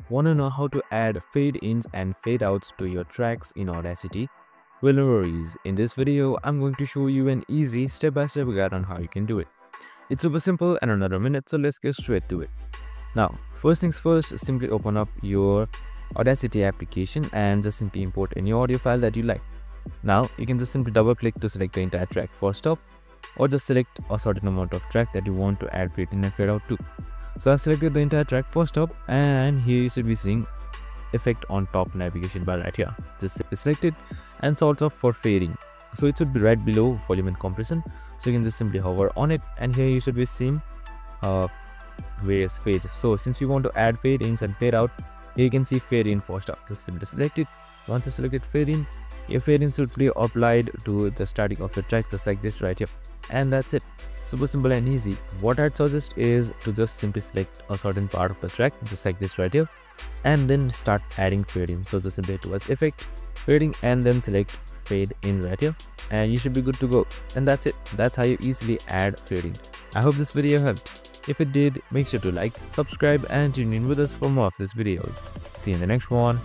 Want to know how to add fade ins and fade outs to your tracks in Audacity? Well, no worries. In this video, I'm going to show you an easy step-by-step guide on how you can do it. It's super simple and another minute, so let's get straight to it. Now, first things first, simply open up your Audacity application and just simply import any audio file that you like. Now, you can just simply double click to select the entire track first up, or just select a certain amount of track that you want to add fade in and fade out to. So I've selected the entire track first up, and here you should be seeing effect on top navigation bar right here. Just select it and sort of for fading. So it should be right below volume and compression. So you can just simply hover on it, and here you should be seeing various fades. So since we want to add fade ins and fade out, here you can see fade in first up. Just simply select it. Once you select fade in, your fade in should be applied to the starting of your track, just like this right here. And that's it. Super simple and easy. What I'd suggest is to just simply select a certain part of the track, just like this right here, and then start adding fade in. So just simply towards effect, fading, and then select fade in right here, and you should be good to go. And that's it. That's how you easily add fade in. I hope this video helped. If it did, make sure to like, subscribe, and tune in with us for more of these videos. See you in the next one.